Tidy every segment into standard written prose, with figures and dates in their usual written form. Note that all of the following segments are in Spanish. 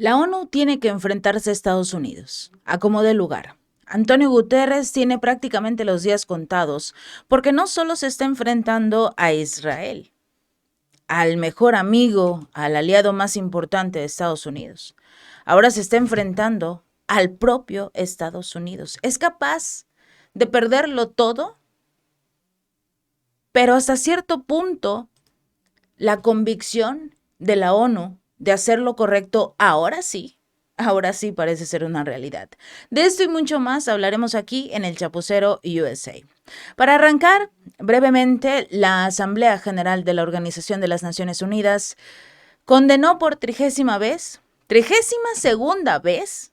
La ONU tiene que enfrentarse a Estados Unidos, a como dé lugar. Antonio Guterres tiene prácticamente los días contados, porque no solo se está enfrentando a Israel, al mejor amigo, al aliado más importante de Estados Unidos, ahora se está enfrentando al propio Estados Unidos. Es capaz de perderlo todo, pero hasta cierto punto la convicción de la ONU de hacer lo correcto ahora sí parece ser una realidad. De esto y mucho más hablaremos aquí en el Chapucero USA. Para arrancar, brevemente, la Asamblea General de la Organización de las Naciones Unidas condenó por 32ª vez,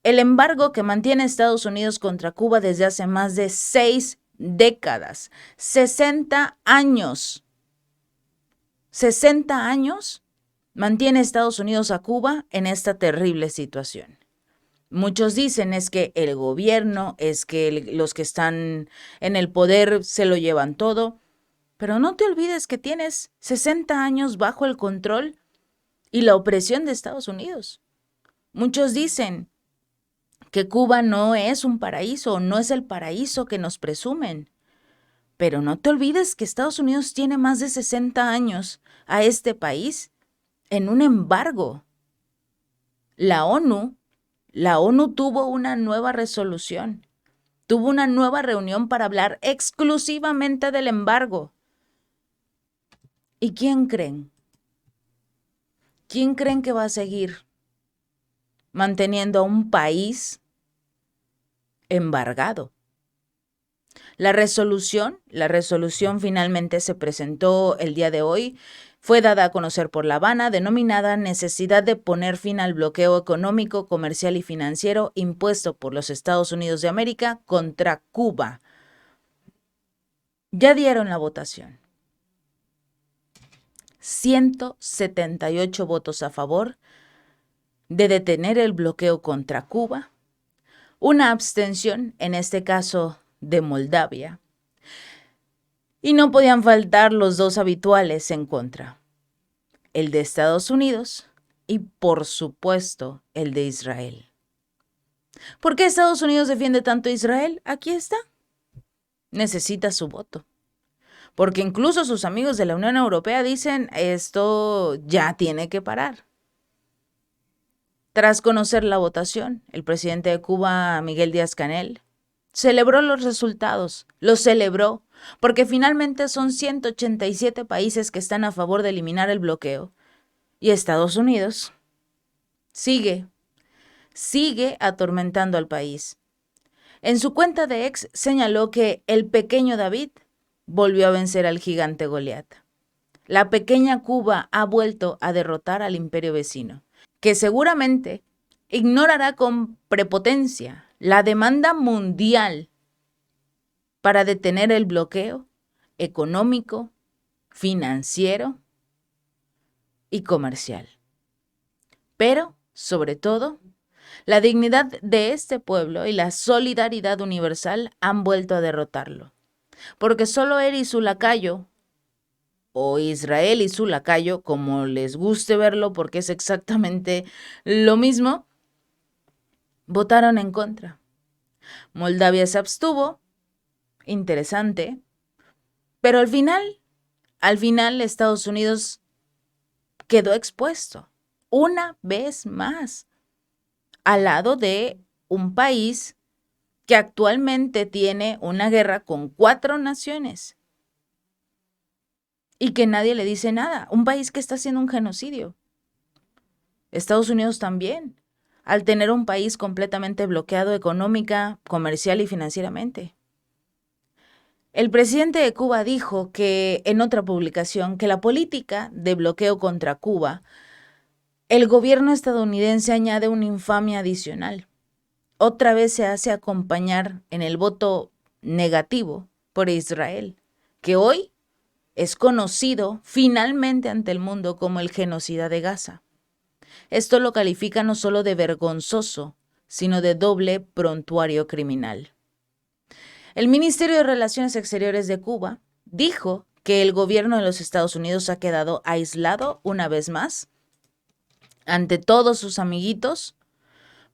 el embargo que mantiene Estados Unidos contra Cuba desde hace más de 6 décadas, 60 años. 60 años mantiene Estados Unidos a Cuba en esta terrible situación. Muchos dicen es que el gobierno, es que los que están en el poder se lo llevan todo, pero no te olvides que tienes 60 años bajo el control y la opresión de Estados Unidos. Muchos dicen que Cuba no es un paraíso, no es el paraíso que nos presumen. Pero no te olvides que Estados Unidos tiene más de 60 años a este país en un embargo. La ONU tuvo una nueva resolución, tuvo una nueva reunión para hablar exclusivamente del embargo. ¿Y quién creen? ¿Quién creen que va a seguir manteniendo a un país embargado? La resolución finalmente se presentó el día de hoy, fue dada a conocer por La Habana, denominada Necesidad de poner fin al bloqueo económico, comercial y financiero impuesto por los Estados Unidos de América contra Cuba. Ya dieron la votación. 178 votos a favor de detener el bloqueo contra Cuba, una abstención, en este caso de Moldavia, y no podían faltar los dos habituales en contra, el de Estados Unidos y, por supuesto, el de Israel. ¿Por qué Estados Unidos defiende tanto a Israel? Aquí está. Necesita su voto. Porque incluso sus amigos de la Unión Europea dicen esto ya tiene que parar. Tras conocer la votación, el presidente de Cuba, Miguel Díaz-Canel, celebró los resultados, los celebró, porque finalmente son 187 países que están a favor de eliminar el bloqueo. Y Estados Unidos sigue atormentando al país. En su cuenta de ex señaló que el pequeño David volvió a vencer al gigante Goliat. La pequeña Cuba ha vuelto a derrotar al imperio vecino, que seguramente ignorará con prepotencia la demanda mundial para detener el bloqueo económico, financiero y comercial. Pero, sobre todo, la dignidad de este pueblo y la solidaridad universal han vuelto a derrotarlo. Porque solo él y su lacayo, o Israel y su lacayo, como les guste verlo, porque es exactamente lo mismo, votaron en contra. Moldavia se abstuvo, interesante, pero al final Estados Unidos quedó expuesto una vez más al lado de un país que actualmente tiene una guerra con 4 naciones y que nadie le dice nada. Un país que está haciendo un genocidio. Estados Unidos también, al tener un país completamente bloqueado económica, comercial y financieramente. El presidente de Cuba dijo que en otra publicación que la política de bloqueo contra Cuba, el gobierno estadounidense añade una infamia adicional. Otra vez se hace acompañar en el voto negativo por Israel, que hoy es conocido finalmente ante el mundo como el genocida de Gaza. Esto lo califica no solo de vergonzoso, sino de doble prontuario criminal. El Ministerio de Relaciones Exteriores de Cuba dijo que el gobierno de los Estados Unidos ha quedado aislado una vez más ante todos sus amiguitos,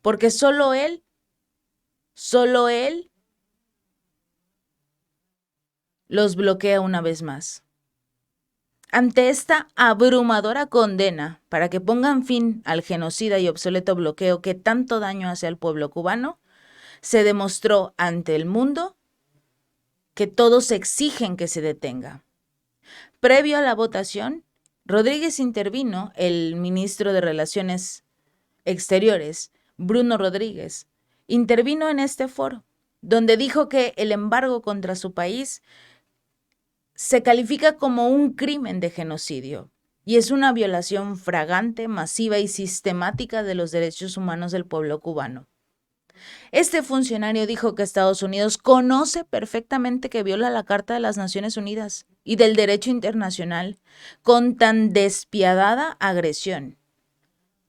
porque solo él los bloquea una vez más. Ante esta abrumadora condena para que pongan fin al genocida y obsoleto bloqueo que tanto daño hace al pueblo cubano, se demostró ante el mundo que todos exigen que se detenga. Previo a la votación, Rodríguez intervino, el ministro de Relaciones Exteriores, Bruno Rodríguez, intervino en este foro, donde dijo que el embargo contra su país se califica como un crimen de genocidio y es una violación fragante, masiva y sistemática de los derechos humanos del pueblo cubano. Este funcionario dijo que Estados Unidos conoce perfectamente que viola la Carta de las Naciones Unidas y del derecho internacional con tan despiadada agresión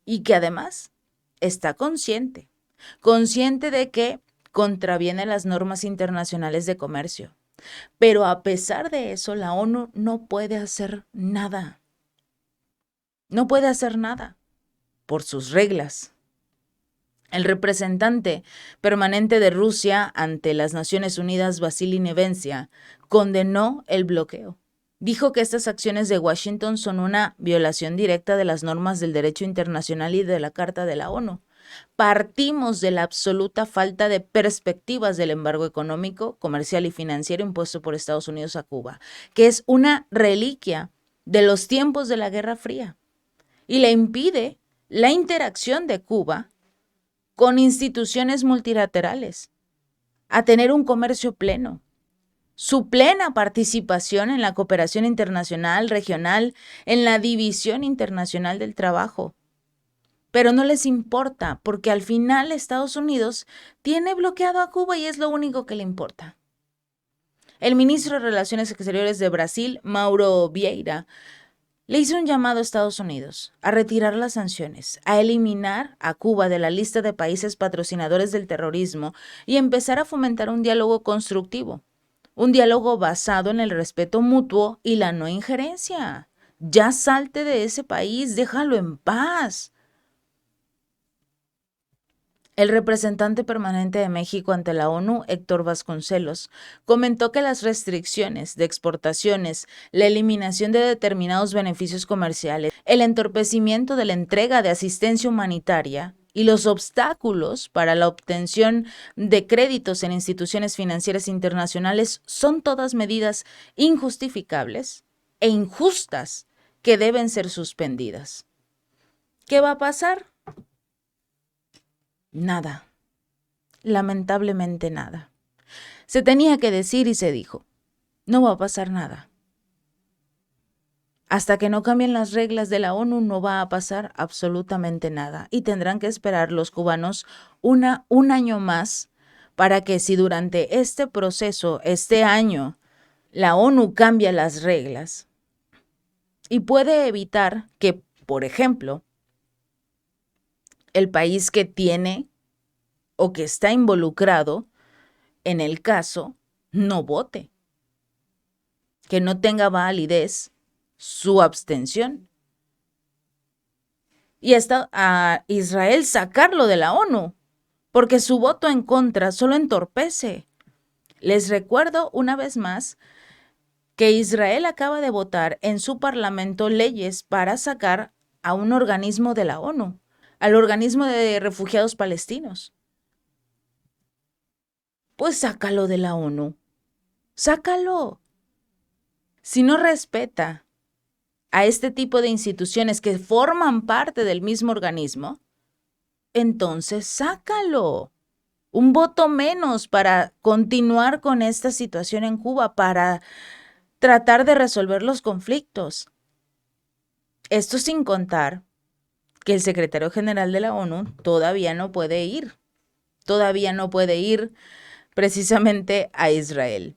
y que además está consciente de que contraviene las normas internacionales de comercio. Pero a pesar de eso, la ONU no puede hacer nada. No puede hacer nada por sus reglas. El representante permanente de Rusia ante las Naciones Unidas, Vasily Nevencia, condenó el bloqueo. Dijo que estas acciones de Washington son una violación directa de las normas del derecho internacional y de la Carta de la ONU. Partimos de la absoluta falta de perspectivas del embargo económico, comercial y financiero impuesto por Estados Unidos a Cuba, que es una reliquia de los tiempos de la Guerra Fría y le impide la interacción de Cuba con instituciones multilaterales, a tener un comercio pleno, su plena participación en la cooperación internacional, regional, en la división internacional del trabajo. Pero no les importa, porque al final Estados Unidos tiene bloqueado a Cuba y es lo único que le importa. El ministro de Relaciones Exteriores de Brasil, Mauro Vieira, le hizo un llamado a Estados Unidos a retirar las sanciones, a eliminar a Cuba de la lista de países patrocinadores del terrorismo y empezar a fomentar un diálogo constructivo, un diálogo basado en el respeto mutuo y la no injerencia. Ya salte de ese país, déjalo en paz. El representante permanente de México ante la ONU, Héctor Vasconcelos, comentó que las restricciones de exportaciones, la eliminación de determinados beneficios comerciales, el entorpecimiento de la entrega de asistencia humanitaria y los obstáculos para la obtención de créditos en instituciones financieras internacionales son todas medidas injustificables e injustas que deben ser suspendidas. ¿Qué va a pasar? Nada. Lamentablemente nada. Se tenía que decir y se dijo. No va a pasar nada. Hasta que no cambien las reglas de la ONU no va a pasar absolutamente nada. Y tendrán que esperar los cubanos un año más para que si durante este proceso, este año, la ONU cambia las reglas y puede evitar que, por ejemplo, el país que tiene o que está involucrado en el caso no vote, que no tenga validez su abstención. Y hasta a Israel sacarlo de la ONU, porque su voto en contra solo entorpece. Les recuerdo una vez más que Israel acaba de votar en su parlamento leyes para sacar a un organismo de la ONU, al organismo de refugiados palestinos. Pues sácalo de la ONU. Sácalo. Si no respeta a este tipo de instituciones que forman parte del mismo organismo, entonces sácalo. Un voto menos para continuar con esta situación en Cuba, para tratar de resolver los conflictos. Esto sin contar que el secretario general de la ONU todavía no puede ir precisamente a Israel.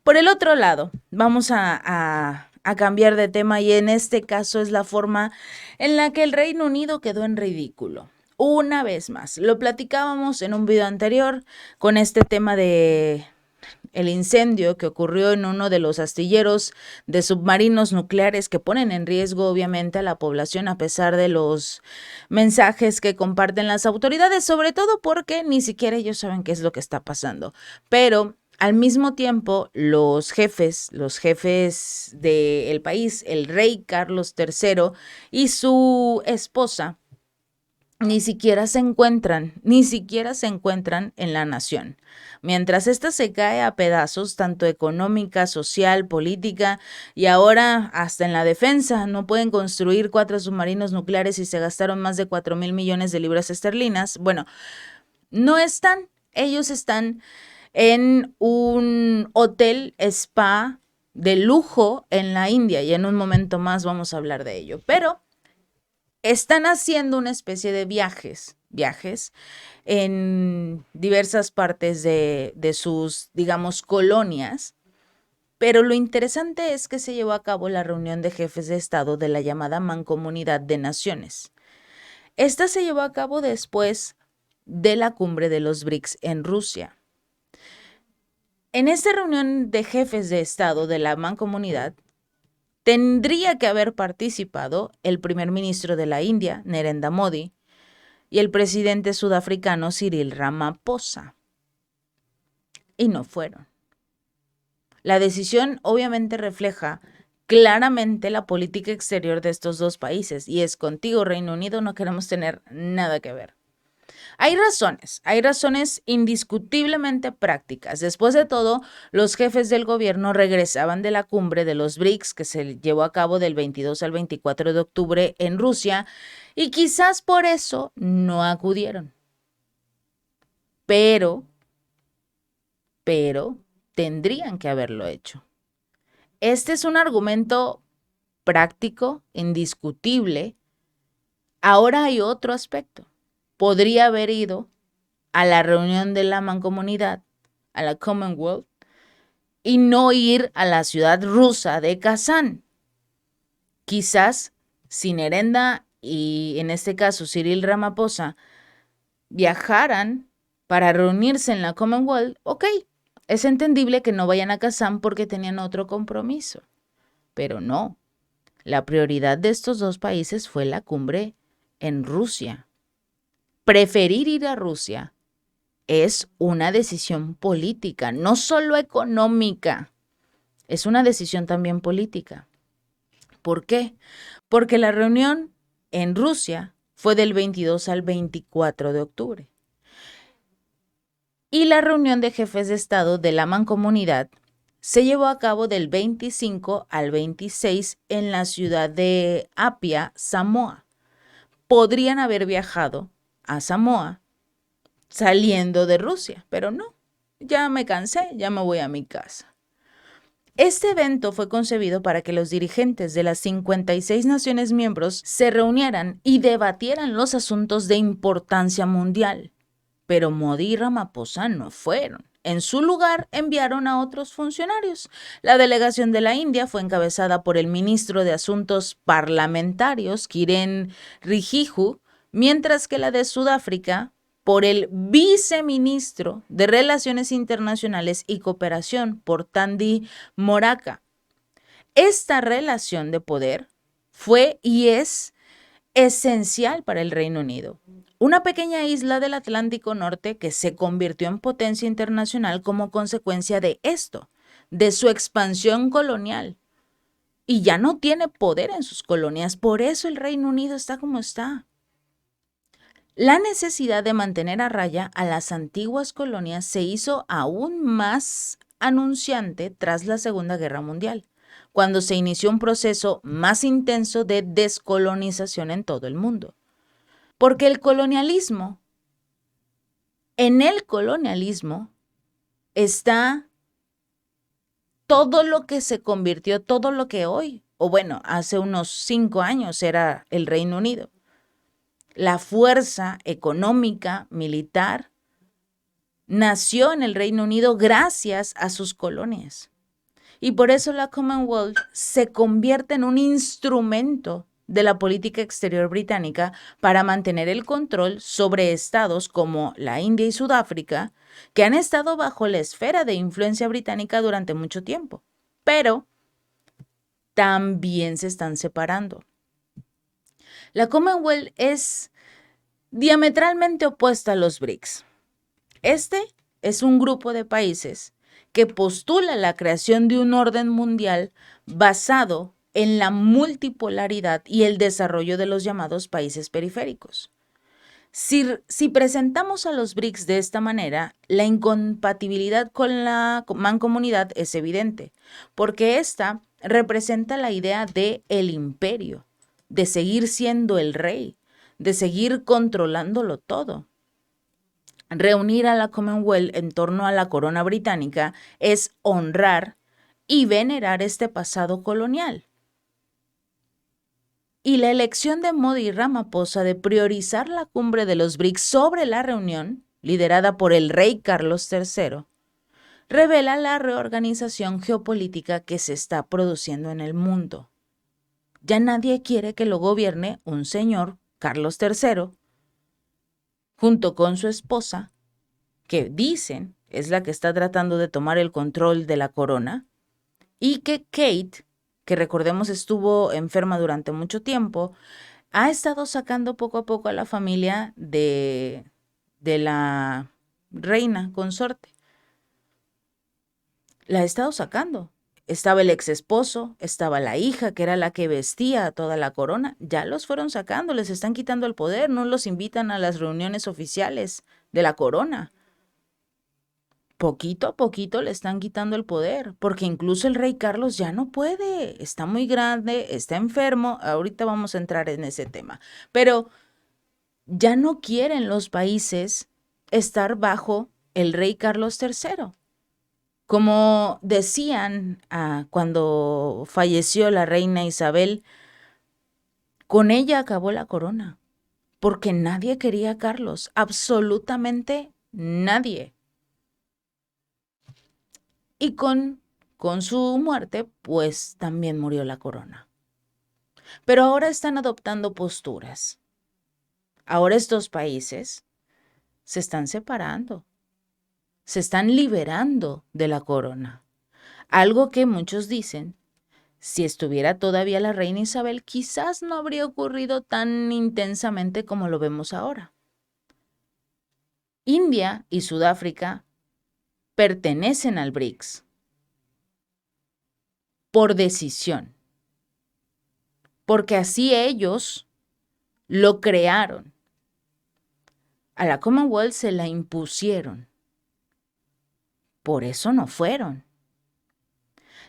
Por el otro lado, vamos a cambiar de tema y en este caso es la forma en la que el Reino Unido quedó en ridículo. Una vez más, lo platicábamos en un video anterior con este tema de el incendio que ocurrió en uno de los astilleros de submarinos nucleares que ponen en riesgo obviamente a la población a pesar de los mensajes que comparten las autoridades, sobre todo porque ni siquiera ellos saben qué es lo que está pasando. Pero al mismo tiempo, los jefes del país, el rey Carlos III y su esposa, ni siquiera se encuentran en la nación. Mientras ésta se cae a pedazos, tanto económica, social, política y ahora hasta en la defensa, no pueden construir 4 submarinos nucleares y se gastaron más de 4,000 millones de libras esterlinas. Bueno, ellos están en un hotel spa de lujo en la India y en un momento más vamos a hablar de ello, pero están haciendo una especie de viajes en diversas partes de sus, digamos, colonias, pero lo interesante es que se llevó a cabo la reunión de jefes de Estado de la llamada Mancomunidad de Naciones. Esta se llevó a cabo después de la cumbre de los BRICS en Rusia. En esta reunión de jefes de Estado de la Mancomunidad, tendría que haber participado el primer ministro de la India, Narendra Modi, y el presidente sudafricano Cyril Ramaphosa. Y no fueron. La decisión obviamente refleja claramente la política exterior de estos dos países, y es: contigo, Reino Unido, no queremos tener nada que ver. Hay razones indiscutiblemente prácticas. Después de todo, los jefes del gobierno regresaban de la cumbre de los BRICS que se llevó a cabo del 22 al 24 de octubre en Rusia y quizás por eso no acudieron. Pero tendrían que haberlo hecho. Este es un argumento práctico, indiscutible. Ahora hay otro aspecto. Podría haber ido a la reunión de la Mancomunidad, a la Commonwealth, y no ir a la ciudad rusa de Kazán. Quizás si Narendra y en este caso Cyril Ramaphosa viajaran para reunirse en la Commonwealth, ok, es entendible que no vayan a Kazán porque tenían otro compromiso. Pero no, la prioridad de estos dos países fue la cumbre en Rusia. Preferir ir a Rusia es una decisión política, no solo económica, es una decisión también política. ¿Por qué? Porque la reunión en Rusia fue del 22 al 24 de octubre. Y la reunión de jefes de Estado de la Mancomunidad se llevó a cabo del 25 al 26 en la ciudad de Apia, Samoa. Podrían haber viajado a Samoa saliendo de Rusia, pero no, ya me cansé, ya me voy a mi casa. Este evento fue concebido para que los dirigentes de las 56 naciones miembros se reunieran y debatieran los asuntos de importancia mundial, pero Modi y Ramaphosa no fueron. En su lugar, enviaron a otros funcionarios. La delegación de la India fue encabezada por el ministro de Asuntos Parlamentarios, Kiren Rijiju, mientras que la de Sudáfrica por el viceministro de Relaciones Internacionales y Cooperación, por Thandi Moraka. Esta relación de poder fue y es esencial para el Reino Unido, una pequeña isla del Atlántico Norte que se convirtió en potencia internacional como consecuencia de esto, de su expansión colonial. Y ya no tiene poder en sus colonias, por eso el Reino Unido está como está. La necesidad de mantener a raya a las antiguas colonias se hizo aún más anunciante tras la Segunda Guerra Mundial, cuando se inició un proceso más intenso de descolonización en todo el mundo. Porque en el colonialismo está todo lo que se convirtió, todo lo que hoy, o bueno, hace unos 5 años era el Reino Unido. La fuerza económica, militar, nació en el Reino Unido gracias a sus colonias. Y por eso la Commonwealth se convierte en un instrumento de la política exterior británica para mantener el control sobre estados como la India y Sudáfrica, que han estado bajo la esfera de influencia británica durante mucho tiempo, pero también se están separando. La Commonwealth es diametralmente opuesta a los BRICS. Este es un grupo de países que postula la creación de un orden mundial basado en la multipolaridad y el desarrollo de los llamados países periféricos. Si presentamos a los BRICS de esta manera, la incompatibilidad con la mancomunidad es evidente, porque esta representa la idea de el imperio, de seguir siendo el rey, de seguir controlándolo todo. Reunir a la Commonwealth en torno a la corona británica es honrar y venerar este pasado colonial. Y la elección de Modi y Ramaphosa de priorizar la cumbre de los BRICS sobre la reunión, liderada por el rey Carlos III, revela la reorganización geopolítica que se está produciendo en el mundo. Ya nadie quiere que lo gobierne un señor, Carlos III, junto con su esposa, que dicen es la que está tratando de tomar el control de la corona, y que Kate, que recordemos estuvo enferma durante mucho tiempo, ha estado sacando poco a poco a la familia de la reina consorte. La ha estado sacando. Estaba el ex esposo, estaba la hija, que era la que vestía toda la corona. Ya los fueron sacando, les están quitando el poder, no los invitan a las reuniones oficiales de la corona. Poquito a poquito le están quitando el poder, porque incluso el rey Carlos ya no puede, está muy grande, está enfermo, ahorita vamos a entrar en ese tema, pero ya no quieren los países estar bajo el rey Carlos III. Como decían cuando falleció la reina Isabel, con ella acabó la corona, porque nadie quería a Carlos, absolutamente nadie. Y con su muerte, pues también murió la corona. Pero ahora están adoptando posturas. Ahora estos países se están separando, se están liberando de la corona. Algo que muchos dicen, si estuviera todavía la reina Isabel, quizás no habría ocurrido tan intensamente como lo vemos ahora. India y Sudáfrica pertenecen al BRICS por decisión, porque así ellos lo crearon. A la Commonwealth se la impusieron. Por eso no fueron.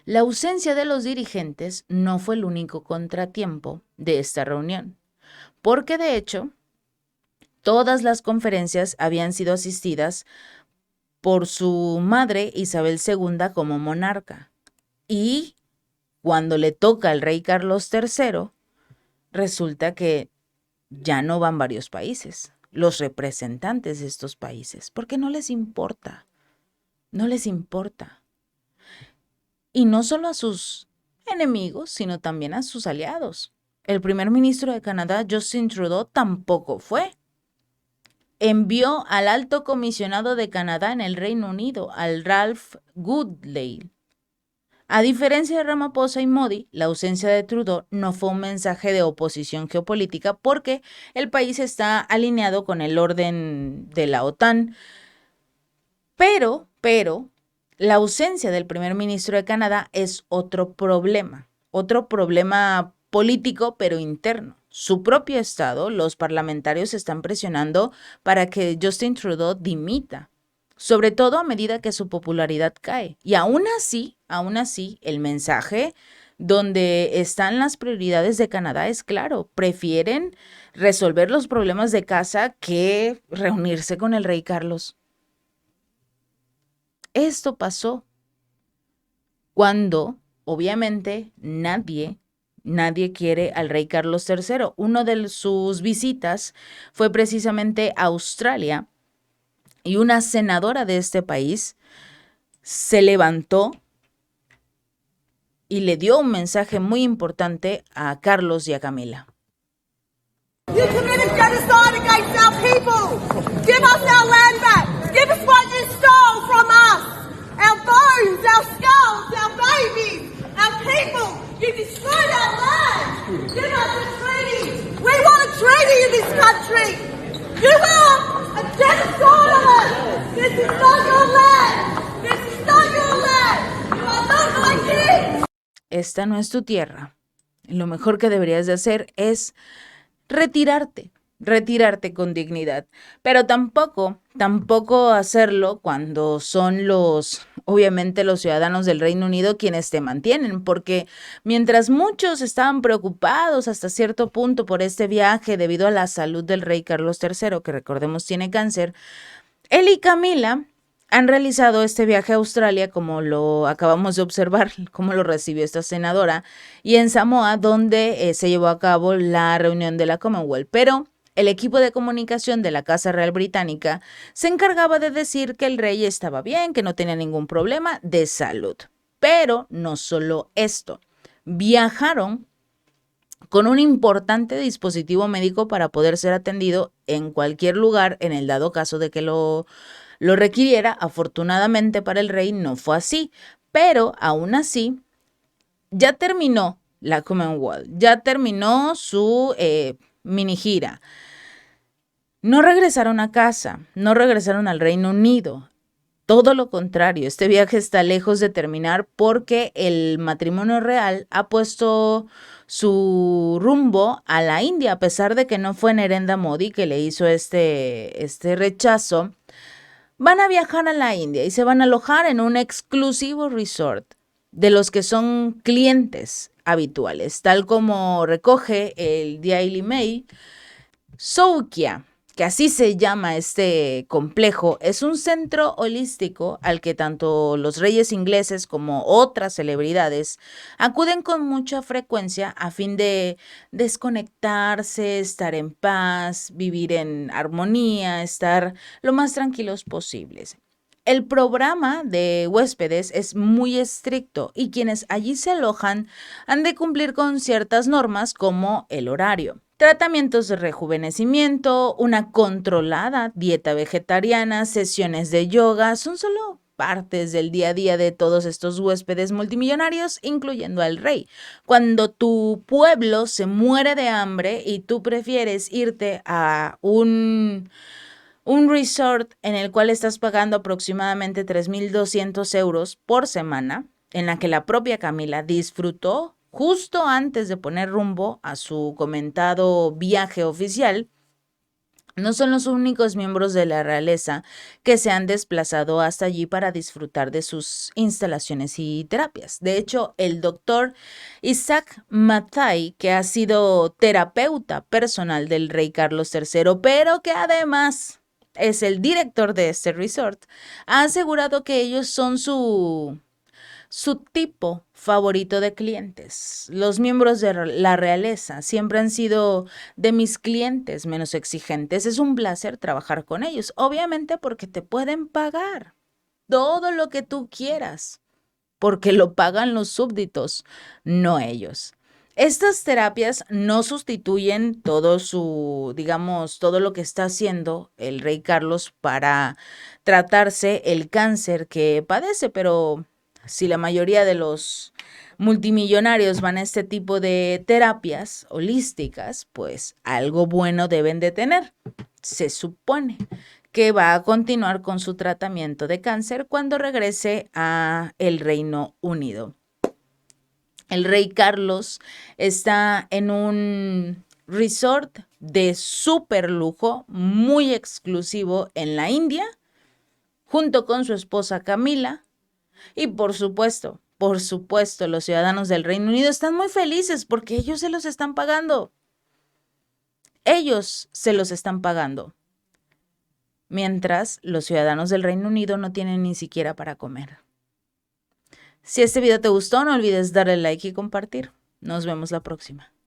La ausencia de los dirigentes no fue el único contratiempo de esta reunión, porque de hecho, todas las conferencias habían sido asistidas por su madre Isabel II como monarca. Y cuando le toca al rey Carlos III, resulta que ya no van varios países, los representantes de estos países, porque no les importa, no les importa. Y no solo a sus enemigos, sino también a sus aliados. El primer ministro de Canadá, Justin Trudeau, tampoco fue. Envió al alto comisionado de Canadá en el Reino Unido, al Ralph Goodale. A diferencia de Ramaphosa y Modi, la ausencia de Trudeau no fue un mensaje de oposición geopolítica porque el país está alineado con el orden de la OTAN. Pero, la ausencia del primer ministro de Canadá es otro problema político, pero interno. Su propio estado, los parlamentarios están presionando para que Justin Trudeau dimita, sobre todo a medida que su popularidad cae. Y aún así, el mensaje donde están las prioridades de Canadá es claro, prefieren resolver los problemas de casa que reunirse con el rey Carlos. Esto pasó cuando, obviamente, nadie quiere al rey Carlos III. Una de sus visitas fue precisamente a Australia y una senadora de este país se levantó y le dio un mensaje muy importante a Carlos y a Camila. You committed genocide against our people. Give us our land back. Give us what you stole from us. Our bones, our skulls, our babies, our people. You destroyed our land. Give us a treaty. We want a treaty in this country. You are a genocide. This is not your land. This is not your land. You are not my kids. Esta no es tu tierra. Lo mejor que deberías de hacer es retirarte con dignidad, pero tampoco hacerlo cuando son obviamente los ciudadanos del Reino Unido quienes te mantienen, porque mientras muchos estaban preocupados hasta cierto punto por este viaje debido a la salud del rey Carlos III, que recordemos tiene cáncer, él y Camila han realizado este viaje a Australia, como lo acabamos de observar, cómo lo recibió esta senadora, y en Samoa, donde se llevó a cabo la reunión de la Commonwealth. Pero el equipo de comunicación de la Casa Real Británica se encargaba de decir que el rey estaba bien, que no tenía ningún problema de salud. Pero no solo esto, viajaron con un importante dispositivo médico para poder ser atendido en cualquier lugar en el dado caso de que lo requiriera. Afortunadamente para el rey no fue así, pero aún así ya terminó la Commonwealth, ya terminó su mini gira. No regresaron a casa, no regresaron al Reino Unido. Todo lo contrario, este viaje está lejos de terminar porque el matrimonio real ha puesto su rumbo a la India, a pesar de que no fue Narendra Modi que le hizo este rechazo. Van a viajar a la India y se van a alojar en un exclusivo resort de los que son clientes habituales, tal como recoge el Daily Mail. Soukya, que así se llama este complejo, es un centro holístico al que tanto los reyes ingleses como otras celebridades acuden con mucha frecuencia a fin de desconectarse, estar en paz, vivir en armonía, estar lo más tranquilos posibles. El programa de huéspedes es muy estricto y quienes allí se alojan han de cumplir con ciertas normas como el horario, tratamientos de rejuvenecimiento, una controlada dieta vegetariana, sesiones de yoga, son solo partes del día a día de todos estos huéspedes multimillonarios, incluyendo al rey. Cuando tu pueblo se muere de hambre y tú prefieres irte a un resort en el cual estás pagando aproximadamente 3,200 euros por semana, en la que la propia Camila disfrutó justo antes de poner rumbo a su comentado viaje oficial, no son los únicos miembros de la realeza que se han desplazado hasta allí para disfrutar de sus instalaciones y terapias. De hecho, el doctor Isaac Mathai, que ha sido terapeuta personal del rey Carlos III, pero que además es el director de este resort, ha asegurado que ellos son su tipo favorito de clientes. Los miembros de la realeza siempre han sido de mis clientes menos exigentes. Es un placer trabajar con ellos, obviamente porque te pueden pagar todo lo que tú quieras, porque lo pagan los súbditos, no ellos. Estas terapias no sustituyen todo todo lo que está haciendo el rey Carlos para tratarse el cáncer que padece, pero si la mayoría de los multimillonarios van a este tipo de terapias holísticas, pues algo bueno deben de tener. Se supone que va a continuar con su tratamiento de cáncer cuando regrese a el Reino Unido. El rey Carlos está en un resort de súper lujo, muy exclusivo en la India, junto con su esposa Camila. Y por supuesto, los ciudadanos del Reino Unido están muy felices porque ellos se los están pagando. Ellos se los están pagando. Mientras los ciudadanos del Reino Unido no tienen ni siquiera para comer. Si este video te gustó, no olvides darle like y compartir. Nos vemos la próxima.